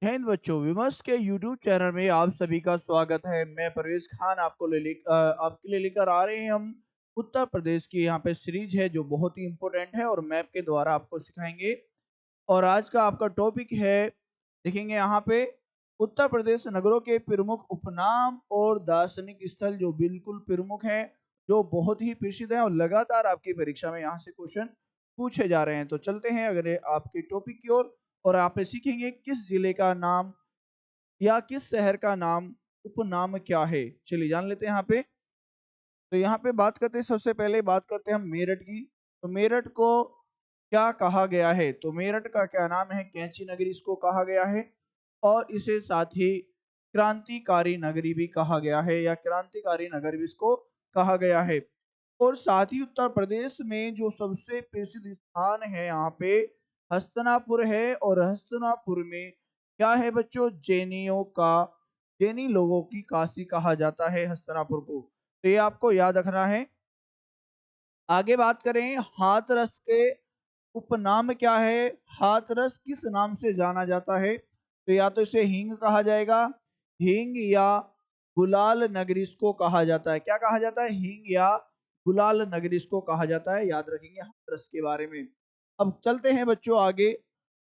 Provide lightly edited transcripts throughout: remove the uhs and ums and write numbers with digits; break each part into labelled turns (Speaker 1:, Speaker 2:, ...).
Speaker 1: जय हिंद बच्चों, विमर्श के यूट्यूब चैनल में आप सभी का स्वागत है। मैं परवेज खान आपके लिए लेकर आ रहे हैं हम उत्तर प्रदेश की यहाँ पे सीरीज है जो बहुत ही इम्पोर्टेंट है और मैप के द्वारा आपको सिखाएंगे। और आज का आपका टॉपिक है, देखेंगे यहाँ पे उत्तर प्रदेश नगरों के प्रमुख उपनाम और दार्शनिक स्थल जो बिल्कुल प्रमुख हैं, जो बहुत ही प्रसिद्ध है और लगातार आपकी परीक्षा में यहाँ से क्वेश्चन पूछे जा रहे हैं। तो चलते हैं अगले आपके टॉपिक की ओर और आप सीखेंगे किस जिले का नाम या किस शहर का नाम उपनाम क्या है। चलिए जान लेते हैं यहाँ पे। तो यहाँ पे बात करते हैं, सबसे पहले बात करते हैं हम मेरठ की। तो मेरठ को क्या कहा गया है? तो मेरठ का क्या नाम है? कैंची नगरी इसको कहा गया है और इसे साथ ही क्रांतिकारी नगरी भी कहा गया है या क्रांतिकारी नगर भी इसको कहा गया है। और साथ ही उत्तर प्रदेश में जो सबसे प्रसिद्ध स्थान है यहाँ पे हस्तिनापुर है और हस्तिनापुर में क्या है बच्चों? जैनी लोगों की काशी कहा जाता है हस्तिनापुर को। तो ये आपको याद रखना है। आगे बात करें हाथरस के उपनाम क्या है? हाथरस किस नाम से जाना जाता है? तो या तो इसे हींग कहा जाएगा, हींग या गुलाल नगरी इसको कहा जाता है। क्या कहा जाता है? हींग या गुलाल नगरी इसको कहा जाता है। याद रखेंगे हाथरस के बारे में। अब चलते हैं बच्चों आगे।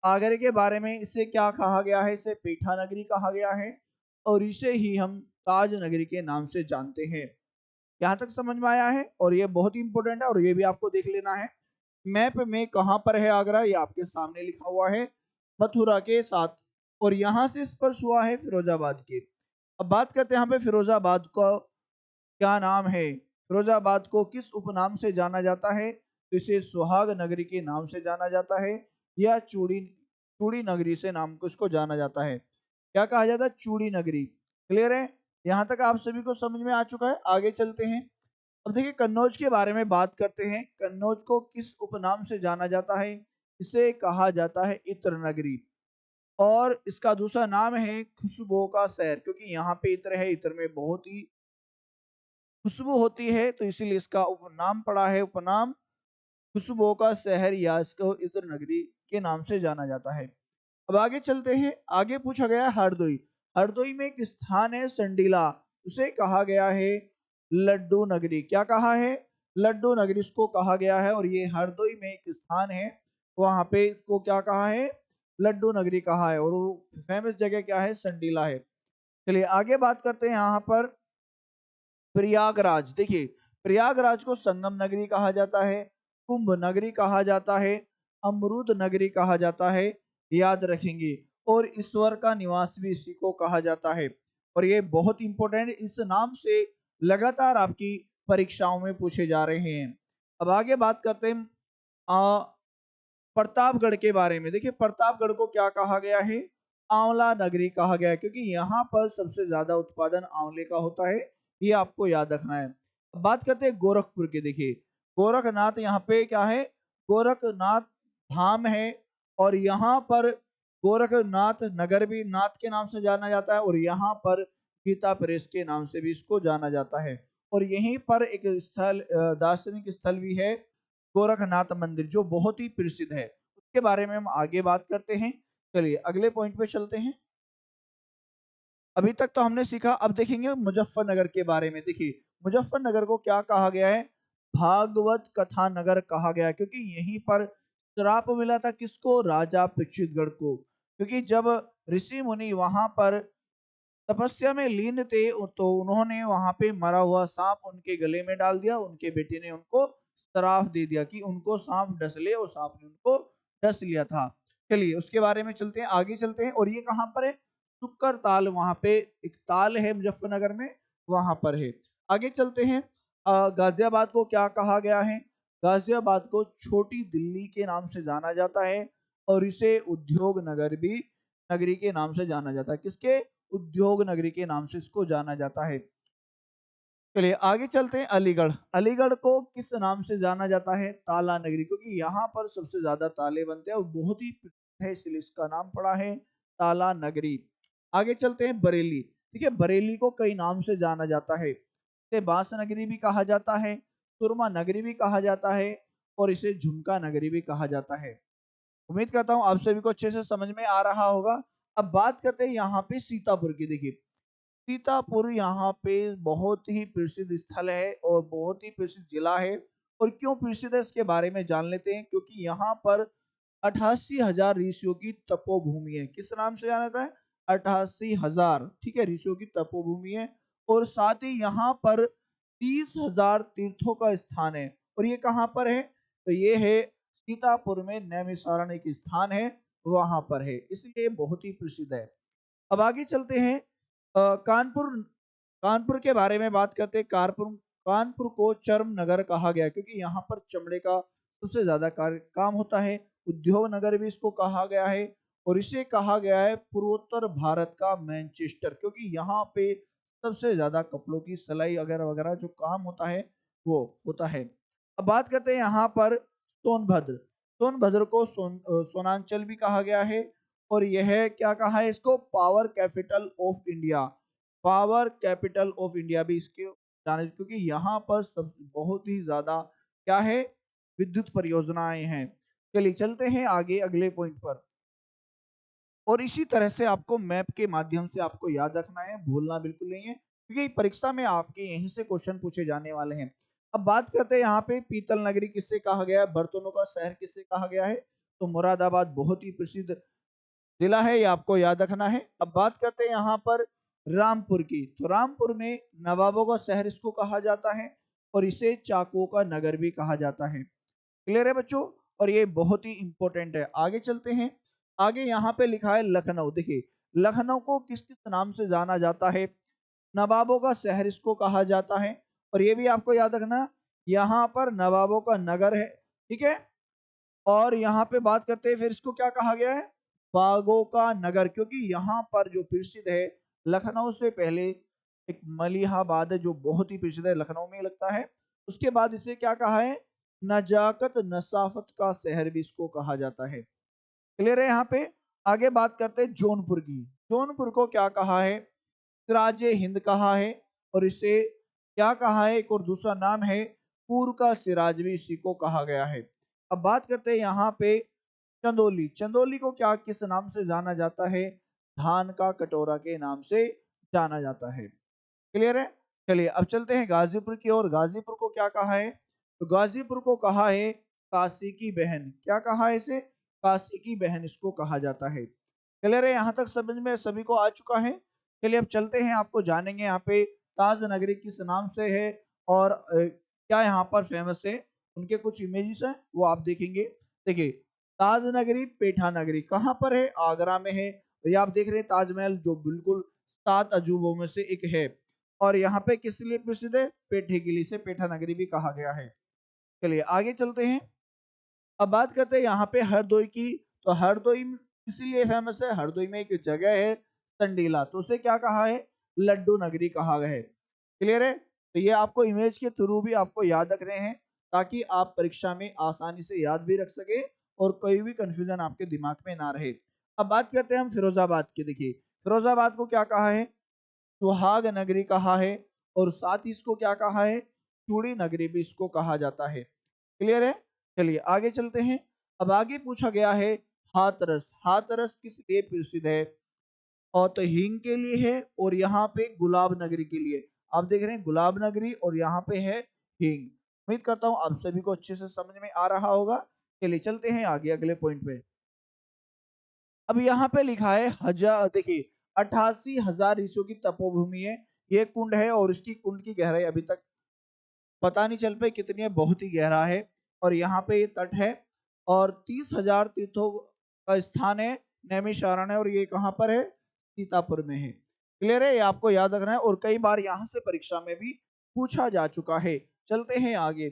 Speaker 1: आगरे के बारे में इसे क्या कहा गया है? इसे पेठा नगरी कहा गया है और इसे ही हम ताज नगरी के नाम से जानते हैं। यहाँ तक समझ में आया है और ये बहुत ही इंपॉर्टेंट है और ये भी आपको देख लेना है। मैप में कहाँ पर है आगरा? ये आपके सामने लिखा हुआ है मथुरा के साथ और यहाँ से स्पर्श हुआ है फिरोजाबाद के। अब बात करते हैं यहाँ पे फिरोजाबाद का क्या नाम है? फिरोजाबाद को किस उपनाम से जाना जाता है? तो इसे सुहाग नगरी के नाम से जाना जाता है या चूड़ी चूड़ी नगरी से नाम को इसको जाना जाता है। क्या कहा जाता है? चूड़ी नगरी। क्लियर है? यहाँ तक आप सभी को समझ में आ चुका है। आगे चलते हैं। अब देखिए कन्नौज के बारे में बात करते हैं। कन्नौज को किस उपनाम से जाना जाता है? इसे कहा जाता है इत्र नगरी और इसका दूसरा नाम है खुशबुओं का शहर, क्योंकि यहाँ पे इत्र है, इत्र में बहुत ही खुशबू होती है तो इसीलिए इसका उपनाम पड़ा है। उपनाम खुशबुओं का शहर या इसको इत्र नगरी के नाम से जाना जाता है। अब आगे चलते हैं। आगे पूछा गया हरदोई। हरदोई में एक स्थान है संडीला, उसे कहा गया है लड्डू नगरी। क्या कहा है? लड्डू नगरी इसको कहा गया है और ये हरदोई में एक स्थान है, वहां पे इसको क्या कहा है? लड्डू नगरी कहा है और वो फेमस जगह क्या है? संडीला है। चलिए आगे बात करते हैं यहाँ पर प्रयागराज। देखिए प्रयागराज को संगम नगरी कहा जाता है, कुंभ नगरी कहा जाता है, अमरूद नगरी कहा जाता है। याद रखेंगे। और ईश्वर का निवास भी इसी को कहा जाता है और ये बहुत इंपॉर्टेंट, इस नाम से लगातार आपकी परीक्षाओं में पूछे जा रहे हैं। अब आगे बात करते हैं प्रतापगढ़ के बारे में। देखिए प्रतापगढ़ को क्या कहा गया है? आंवला नगरी कहा गया है, क्योंकि यहाँ पर सबसे ज्यादा उत्पादन आंवले का होता है। ये आपको याद रखना है। अब बात करते हैं गोरखपुर के। देखिए गोरखनाथ यहाँ पे क्या है? गोरखनाथ धाम है और यहाँ पर गोरखनाथ नगर भी नाथ के नाम से जाना जाता है और यहाँ पर गीता प्रेस के नाम से भी इसको जाना जाता है। और यहीं पर एक स्थल दार्शनिक स्थल भी है गोरखनाथ मंदिर, जो बहुत ही प्रसिद्ध है। उसके बारे में हम आगे बात करते हैं। चलिए अगले पॉइंट पे चलते हैं। अभी तक तो हमने सीखा, अब देखेंगे मुजफ्फरनगर के बारे में। देखिए मुजफ्फरनगर को क्या कहा गया है? भागवत कथा नगर कहा गया है, क्योंकि यहीं पर श्राप मिला था किसको? राजा परीक्षितगढ़ को। क्योंकि जब ऋषि मुनि वहां पर तपस्या में लीन थे तो उन्होंने वहां पे मरा हुआ सांप उनके गले में डाल दिया। उनके बेटे ने उनको श्राप दे दिया कि उनको सांप डस ले और सांप ने उनको डस लिया था। चलिए उसके बारे में चलते हैं, आगे चलते हैं। और ये कहाँ पर है? सुक्कर ताल, वहां पे एक ताल है मुजफ्फरनगर में, वहां पर है। आगे चलते हैं। गाजियाबाद को क्या कहा गया है? गाजियाबाद को छोटी दिल्ली के नाम से जाना जाता है और इसे उद्योग नगर भी नगरी के नाम से जाना जाता है। किसके? उद्योग नगरी के नाम से इसको जाना जाता है। चलिए आगे चलते हैं। अलीगढ़। अलीगढ़ को किस नाम से जाना जाता है? ताला नगरी, क्योंकि यहाँ पर सबसे ज्यादा ताले बनते हैं और बहुत ही प्रसिद्ध है, इसलिए इसका नाम पड़ा है ताला नगरी। आगे चलते हैं बरेली। देखिए बरेली को कई नाम से जाना जाता है। इसे बांस नगरी भी कहा जाता है, सुरमा नगरी भी कहा जाता है और इसे झुमका नगरी भी कहा जाता है। उम्मीद करता हूँ आप सभी को अच्छे से समझ में आ रहा होगा। अब बात करते हैं यहाँ पे सीतापुर की। देखिए, सीतापुर यहाँ पे बहुत ही प्रसिद्ध स्थल है और बहुत ही प्रसिद्ध जिला है। और क्यों प्रसिद्ध है इसके बारे में जान लेते हैं। क्योंकि यहाँ पर 88,000 ऋषियों की तपोभूमि है। किस नाम से जाना जाता है? 88,000, ठीक है, ऋषियों की तपोभूमि है। और साथ ही यहाँ पर 30,000 तीर्थों का स्थान है। और ये कहाँ पर है? तो ये है सीतापुर में, नैमिषारण्य एक स्थान है, वहां पर है, इसलिए बहुत ही प्रसिद्ध है। अब आगे चलते हैं। कानपुर, कानपुर के बारे में बात करते हैं। कानपुर, कानपुर को चर्म नगर कहा गया क्योंकि यहाँ पर चमड़े का सबसे ज्यादा काम होता है। उद्योग नगर भी इसको कहा गया है। और इसे कहा गया है पूर्वोत्तर भारत का मैनचेस्टर, क्योंकि यहाँ पे सबसे ज्यादा कपड़ों की सिलाई वगैरह वगैरह जो काम होता है वो होता है। अब बात करते हैं यहाँ पर सोनभद्र। सोनभद्र को सोनांचल भी कहा गया है। और यह क्या कहा है इसको? Power capital of India. Power capital of India भी इसके जाने, क्योंकि यहाँ पर सब बहुत ही ज्यादा क्या है, विद्युत परियोजनाएं हैं। चलिए चलते हैं आगे अगले पॉइंट पर। और इसी तरह से आपको मैप के माध्यम से आपको याद रखना है, भूलना बिल्कुल नहीं है, क्योंकि परीक्षा में आपके यहीं से क्वेश्चन पूछे जाने वाले हैं। अब बात करते हैं यहाँ पे पीतल नगरी किससे कहा गया है, बर्तनों का शहर किससे कहा गया है? तो मुरादाबाद बहुत ही प्रसिद्ध जिला है, ये आपको याद रखना है। अब बात करते हैं यहाँ पर रामपुर की। तो रामपुर में नवाबों का शहर इसको कहा जाता है और इसे चाकुओं का नगर भी कहा जाता है। क्लियर है बच्चों? और ये बहुत ही इंपॉर्टेंट है। आगे चलते हैं। आगे यहाँ पे लिखा है लखनऊ। देखिए, लखनऊ को किस किस नाम से जाना जाता है? नवाबों का शहर इसको कहा जाता है। और ये भी आपको याद रखना, यहाँ पर नवाबों का नगर है, ठीक है। और यहाँ पे बात करते हैं फिर इसको क्या कहा गया है? बागों का नगर, क्योंकि यहाँ पर जो प्रसिद्ध है, लखनऊ से पहले एक मलिहाबाद है जो बहुत ही प्रसिद्ध है, लखनऊ में लगता है। उसके बाद इसे क्या कहा है? नजाकत नसाफत का शहर भी इसको कहा जाता है। क्लियर है यहाँ पे? आगे बात करते हैं जौनपुर की। जौनपुर को क्या कहा है? सिराजे हिंद कहा है। और इसे क्या कहा है? एक और दूसरा नाम है पूर्व का सिराज भी इसी को कहा गया है। अब बात करते हैं यहाँ पे चंदौली। चंदौली को क्या किस नाम से जाना जाता है? धान का कटोरा के नाम से जाना जाता है। क्लियर है? चलिए अब चलते हैं गाजीपुर की ओर। गाजीपुर को क्या कहा है? तो गाजीपुर को कहा है काशी की बहन। क्या कहा है इसे? काशी की बहन इसको कहा जाता है। क्लियर है? यहाँ तक समझ में सभी को आ चुका है। चलिए अब चलते हैं, आपको जानेंगे यहाँ पे ताज नगरी किस नाम से है और क्या यहाँ पर फेमस है। उनके कुछ इमेजेस हैं वो आप देखेंगे। देखिए, ताज नगरी पेठा नगरी कहाँ पर है? आगरा में है। ये आप देख रहे हैं ताजमहल जो बिल्कुल 7 अजूबों में से एक है। और यहाँ पे किस लिए प्रसिद्ध है? पेठे के लिए, से पेठा नगरी भी कहा गया है। चलिए आगे चलते हैं। अब बात करते हैं यहाँ पे हरदोई की। तो हरदोई इसीलिए फेमस है, हरदोई में एक जगह है संडीला, तो उसे क्या कहा है? लड्डू नगरी कहा गया है। क्लियर है? तो ये आपको इमेज के थ्रू भी आपको याद रख रहे हैं, ताकि आप परीक्षा में आसानी से याद भी रख सके और कोई भी कंफ्यूजन आपके दिमाग में ना रहे। अब बात करते हैं हम फिरोजाबाद की। देखिए, फिरोजाबाद को क्या कहा है? सुहाग नगरी कहा है। और साथ ही इसको क्या कहा है? चूड़ी नगरी भी इसको कहा जाता है। क्लियर है? चलिए आगे चलते हैं। अब आगे पूछा गया है हाथरस। हाथरस किस लिए प्रसिद्ध है? और तो हींग के लिए है और यहाँ पे गुलाब नगरी के लिए। आप देख रहे हैं गुलाब नगरी और यहाँ पे है हींग। उम्मीद करता हूँ आप सभी को अच्छे से समझ में आ रहा होगा। चलिए चलते हैं आगे अगले पॉइंट पे। अब यहाँ पे लिखा है हजार, देखिए 88,000 ऋषियों की तपोभूमि है। ये कुंड है और इसकी कुंड की गहराई अभी तक पता नहीं चल पाई कितनी है, बहुत ही गहरा है। और यहाँ पे ये तट है और 30,000 तीर्थों का स्थान है, नैमिषारण्य है। और ये कहाँ पर है? सीतापुर में है। क्लियर है? ये आपको याद रखना है और कई बार यहाँ से परीक्षा में भी पूछा जा चुका है। चलते हैं आगे।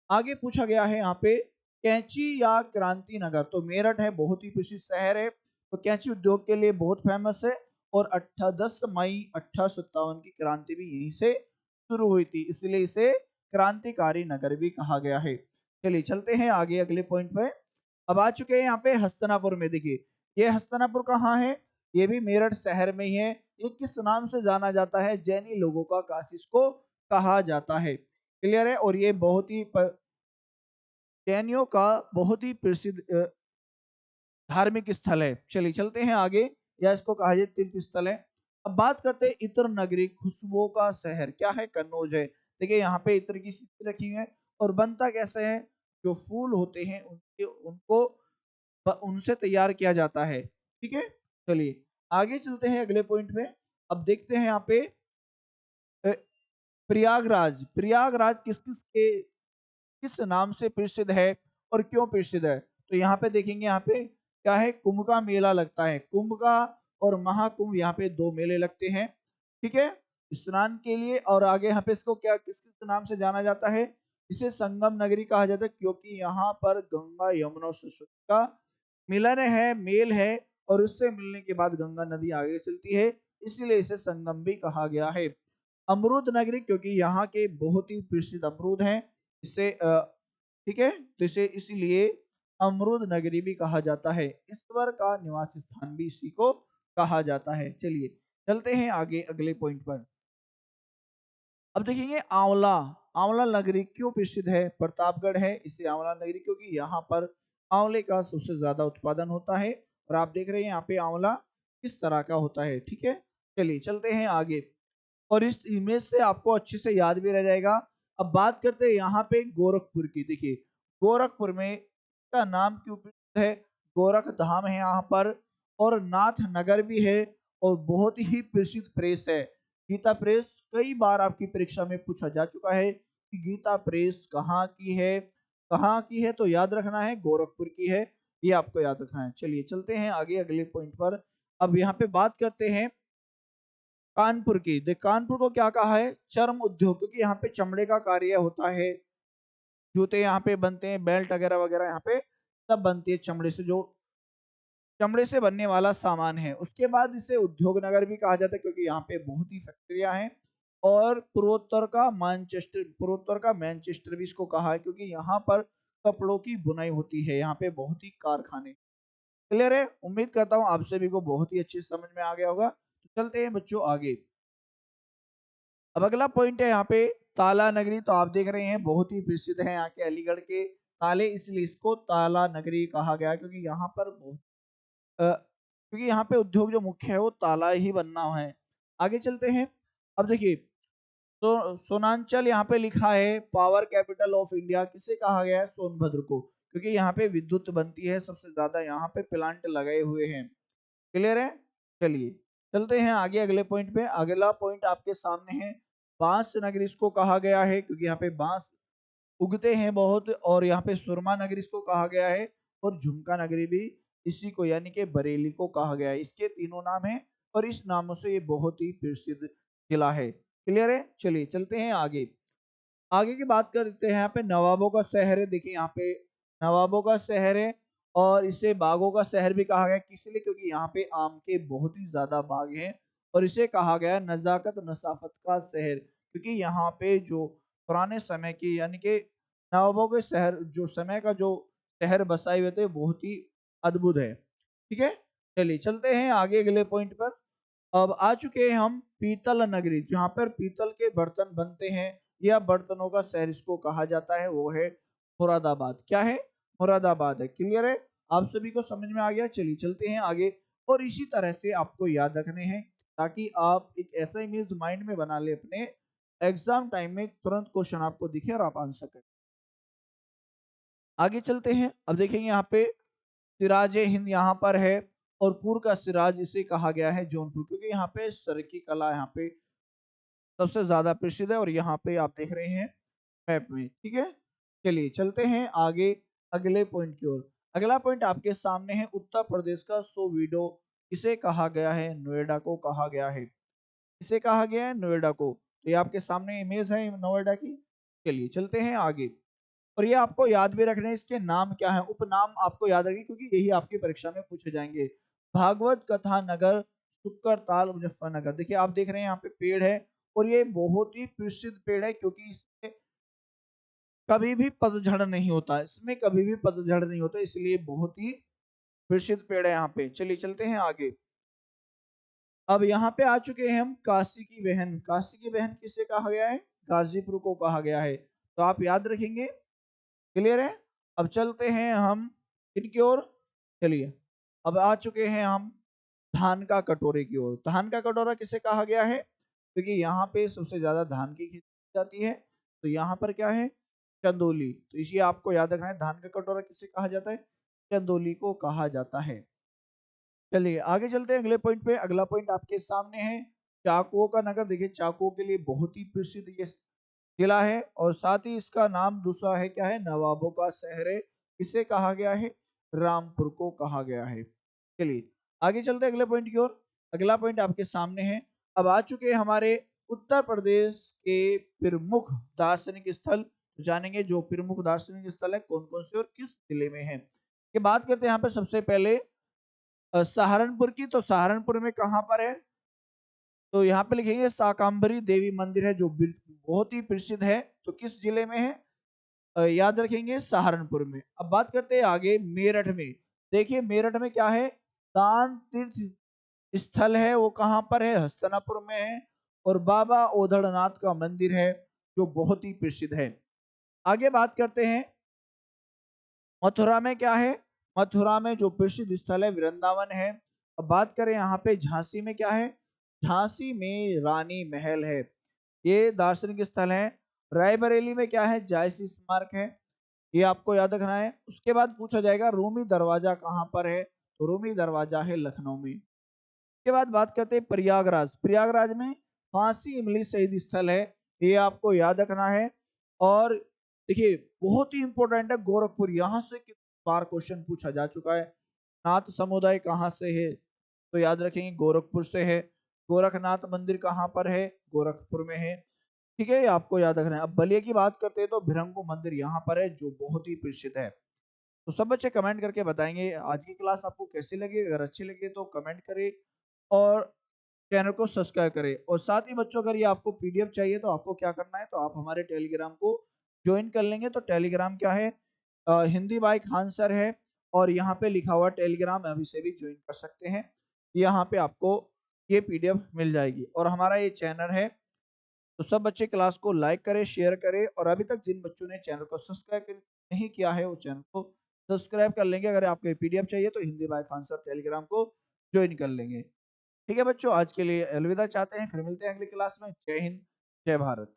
Speaker 1: आगे पूछा गया है यहाँ पे कैंची या क्रांति नगर। तो मेरठ है, बहुत ही प्रसिद्ध शहर है। तो कैंची उद्योग के लिए बहुत फेमस है। और 10 मई 1857 की क्रांति भी यहीं से शुरू हुई थी, इसलिए इसे क्रांतिकारी नगर भी कहा गया है। चलिए चलते हैं आगे अगले पॉइंट पे। अब आ चुके हैं यहाँ पे हस्तिनापुर में। देखिए, ये हस्तिनापुर कहाँ है? ये भी मेरठ शहर में ही है। ये किस नाम से जाना जाता है? जैनी लोगों का काशी इसको कहा जाता है। क्लियर है? और ये बहुत ही जैनियों का बहुत ही प्रसिद्ध धार्मिक स्थल है। चलिए चलते हैं आगे। या इसको कहा जाए तीर्थ स्थल है। अब बात करते हैं इत्र नगरी, खुशबुओं का शहर, क्या है? कन्नौज है। देखिए यहाँ पे इत्र की शीशी रखी है और बनता कैसे है? जो फूल होते हैं उनके उनको उनसे तैयार किया जाता है। ठीक है, चलिए आगे चलते हैं अगले पॉइंट में। अब देखते हैं यहाँ पे अ, प्रयागराज। प्रयागराज किस किस के किस नाम से प्रसिद्ध है और क्यों प्रसिद्ध है? तो यहाँ पे देखेंगे, यहाँ पे क्या है? कुंभ का मेला लगता है। कुंभ का और महाकुंभ, यहाँ पे दो मेले लगते हैं। ठीक है, स्नान के लिए। और आगे यहाँ पे इसको क्या किस किस नाम से जाना जाता है? इसे संगम नगरी कहा जाता है, क्योंकि यहाँ पर गंगा यमुना और सरस्वती का मिलन है, मेल है, और उससे मिलने के बाद गंगा नदी आगे चलती है, इसीलिए इसे संगम भी कहा गया है। अमरूद नगरी, क्योंकि यहाँ के बहुत ही प्रसिद्ध अमरूद हैं। इसे ठीक है, तो इसे इसीलिए अमरूद नगरी भी कहा जाता है। ईश्वर का निवास स्थान भी इसी को कहा जाता है। चलिए चलते हैं आगे अगले पॉइंट पर। अब देखेंगे आंवला। आंवला नगरी क्यों प्रसिद्ध है? प्रतापगढ़ है इसे आंवला नगरी, क्योंकि यहाँ पर आंवले का सबसे ज्यादा उत्पादन होता है। और आप देख रहे हैं यहाँ पे आंवला किस तरह का होता है। ठीक है, चलिए चलते हैं आगे, और इस इमेज से आपको अच्छे से याद भी रह जाएगा। अब बात करते हैं यहाँ पे गोरखपुर की। देखिए गोरखपुर में का नाम क्यों प्रसिद्ध है? गोरख धाम है यहाँ पर, और नाथ नगर भी है, और बहुत ही प्रसिद्ध प्रेस है गीता प्रेस। कई बार आपकी परीक्षा में पूछा जा चुका है कि गीता प्रेस कहाँ की है, कहाँ की है? तो याद रखना है गोरखपुर की है, ये आपको याद रखना है। चलिए चलते हैं आगे अगले पॉइंट पर। अब यहाँ पे बात करते हैं कानपुर की। देख कानपुर को क्या कहा है? चर्म उद्योग, क्योंकि यहाँ पे चमड़े का कार्य होता है। जूते यहाँ पे बनते हैं, बेल्ट वगैरह वगैरह यहाँ पे सब बनती है चमड़े से, जो चमड़े से बनने वाला सामान है। उसके बाद इसे उद्योग नगर भी कहा जाता है, क्योंकि यहाँ पे बहुत ही फैक्ट्रियां हैं। और पूर्वोत्तर का मैनचेस्टर भी इसको कहा है, क्योंकि यहाँ पर कपड़ों की बुनाई होती है। यहाँ पे बहुत ही कारखाने। क्लियर है? उम्मीद करता हूँ आप सभी को बहुत ही अच्छे से समझ में आ गया होगा। तो चलते हैं बच्चों आगे। अब अगला पॉइंट है यहाँ पे ताला नगरी। तो आप देख रहे हैं बहुत ही प्रसिद्ध है यहाँ के अलीगढ़ के ताले, इसलिए इसको ताला नगरी कहा गया, क्योंकि यहाँ पर क्योंकि यहाँ पे उद्योग जो मुख्य है वो ताला ही बनना है। आगे चलते हैं। अब देखिए तो सोनांचल यहाँ पे लिखा है पावर कैपिटल ऑफ इंडिया, किसे कहा गया है? सोनभद्र को, क्योंकि यहाँ पे विद्युत बनती है, सबसे ज्यादा यहाँ पे प्लांट लगाए हुए हैं। क्लियर है? चलिए चलते हैं आगे अगले पॉइंट पे। अगला पॉइंट आपके सामने है बांस नगरी, इसको कहा गया है क्योंकि यहाँ पे बांस उगते हैं बहुत। और यहाँ पे सुरमा नगरी इसको कहा गया है, और झुमका नगरी भी इसी को यानी कि बरेली को कहा गया है। इसके तीनों नाम हैं, और इस नामों से ये बहुत ही प्रसिद्ध किला है। क्लियर है? चलिए चलते हैं आगे। आगे की बात करते हैं, यहाँ पे नवाबों का शहर है। देखिए यहाँ पे नवाबों का शहर है, और इसे बागों का शहर भी कहा गया। किस लिए? क्योंकि यहाँ पे आम के बहुत ही ज्यादा बाग हैं, और इसे कहा गया नजाकत नसाफत का शहर, क्योंकि यहाँ पे जो पुराने समय की यानी कि नवाबों के शहर जो समय का जो शहर बसाए हुए थे बहुत ही अद्भुत है। ठीक है, चलिए चलते हैं आगे अगले पॉइंट पर। अब आ चुके हैं हम पीतल नगरी, जहाँ पर पीतल के बर्तन बनते हैं, या बर्तनों का शहर इसको कहा जाता है, वो है मुरादाबाद। क्या है? मुरादाबाद है। क्लियर है? आप सभी को समझ में आ गया? चलिए चलते हैं आगे। और इसी तरह से आपको याद रखने हैं, ताकि आप एक ऐसा इमेज माइंड में बना ले अपने, एग्जाम टाइम में तुरंत क्वेश्चन आपको दिखे और आप आंसर करें। आगे चलते हैं। अब देखेंगे यहाँ पे सिराज हिंद यहाँ पर है, और पूर्व का सिराज इसे कहा गया है जौनपुर, क्योंकि यहाँ पे सर की कला यहाँ पे सबसे ज्यादा प्रसिद्ध है, और यहाँ पे आप देख रहे हैं मैप में। ठीक है, चलिए चलते हैं आगे अगले पॉइंट की ओर। अगला पॉइंट आपके सामने है उत्तर प्रदेश का सोविडो, इसे कहा गया है नोएडा को कहा गया है। इसे कहा गया है नोएडा को। तो ये आपके सामने इमेज है नोएडा की। चलिए चलते हैं आगे। और ये आपको याद भी रखने हैं, इसके नाम क्या है, उपनाम आपको याद रखिए, क्योंकि यही आपकी परीक्षा में पूछे जाएंगे। भागवत कथा नगर, शुक्र ताल, मुजफ्फरनगर। देखिए आप देख रहे हैं यहाँ पे पेड़ है, और ये बहुत ही प्रसिद्ध पेड़ है, क्योंकि इसमें कभी भी पतझड़ नहीं होता, इसमें कभी भी पतझड़ नहीं होता, इसलिए बहुत ही प्रसिद्ध पेड़ है यहाँ पे। चलिए चलते हैं आगे। अब यहाँ पे आ चुके हैं हम काशी की बहन। काशी की बहन किसे कहा गया है? गाजीपुर को कहा गया है। तो आप याद रखेंगे। क्लियर है? अब चलते हैं हम इनकी ओर। चलिए अब आ चुके हैं हम धान का कटोरे की ओर। धान का कटोरा किसे कहा गया है? क्योंकि यहाँ पे सबसे ज्यादा धान की खेती की जाती है, तो यहाँ पर क्या है? चंदोली। तो इसे आपको याद रखना है, धान का कटोरा किसे कहा जाता है? चंदोली को कहा जाता है। चलिए आगे चलते हैं अगले पॉइंट पे। अगला पॉइंट आपके सामने है चाकुओं का नगर। देखिए चाकुओं के लिए बहुत ही प्रसिद्ध ये किला है, और साथ ही इसका नाम दूसरा है, क्या है? नवाबों का शहर है। इसे कहा गया है? रामपुर को कहा गया है। चलिए आगे चलते हैं अगले पॉइंट की ओर। अगला पॉइंट आपके सामने है। अब आ चुके हैं हमारे उत्तर प्रदेश के प्रमुख दार्शनिक स्थल। जानेंगे जो प्रमुख दार्शनिक स्थल है कौन कौन से और किस जिले में है। ये बात करते हैं यहाँ पे सबसे पहले सहारनपुर की। तो सहारनपुर में कहाँ पर है? तो यहाँ पे लिखेंगे शाकंभरी देवी मंदिर है, जो बहुत ही प्रसिद्ध है। तो किस जिले में है? याद रखेंगे सहारनपुर में। अब बात करते हैं आगे मेरठ में। देखिए मेरठ में क्या है? दान तीर्थ स्थल है, वो कहाँ पर है? हस्तिनापुर में है। और बाबा ओधड़नाथ का मंदिर है, जो बहुत ही प्रसिद्ध है। आगे बात करते हैं मथुरा में। क्या है? मथुरा में जो प्रसिद्ध स्थल है वृंदावन है। अब बात करें यहाँ पे झांसी में। क्या है? झांसी में रानी महल है, ये दार्शनिक स्थल है। रायबरेली में क्या है? जायसी स्मारक है, ये आपको याद रखना है। उसके बाद पूछा जाएगा रूमी दरवाजा कहाँ पर है? तो रूमी दरवाजा है लखनऊ में। उसके बाद बात करते हैं प्रयागराज। प्रयागराज में फांसी इमली शहीद स्थल है, ये आपको याद रखना है। और देखिए बहुत ही इंपॉर्टेंट है गोरखपुर, यहाँ से कितनी बार क्वेश्चन पूछा जा चुका है। नाथ समुदाय कहाँ से है? तो याद रखेंगे गोरखपुर से है। गोरखनाथ मंदिर कहाँ पर है? गोरखपुर में है। ठीक है, ये आपको याद रखना है। अब बलिया की बात करते हैं तो भिरंगु मंदिर यहाँ पर है, जो बहुत ही प्रसिद्ध है। तो सब बच्चे कमेंट करके बताएंगे आज की क्लास आपको कैसी लगी। अगर अच्छी लगी तो कमेंट करें और चैनल को सब्सक्राइब करें। और साथ ही बच्चों अगर ये आपको पीडीएफ चाहिए तो आपको क्या करना है? तो आप हमारे टेलीग्राम को ज्वाइन कर लेंगे। तो टेलीग्राम क्या है? हिंदी बाय खान सर है, और यहाँ पे लिखा हुआ टेलीग्राम, अभी से भी ज्वाइन कर सकते हैं। यहाँ पे आपको ये पीडीएफ मिल जाएगी। और हमारा ये चैनल है, तो सब बच्चे क्लास को लाइक करें, शेयर करें। और अभी तक जिन बच्चों ने चैनल को सब्सक्राइब नहीं किया है वो चैनल को सब्सक्राइब कर लेंगे। अगर आपको पीडीएफ चाहिए तो Hindi by Khan sir Telegram को ज्वाइन कर लेंगे। ठीक है बच्चों, आज के लिए अलविदा चाहते हैं, फिर मिलते हैं अगली क्लास में। जय हिंद, जय भारत।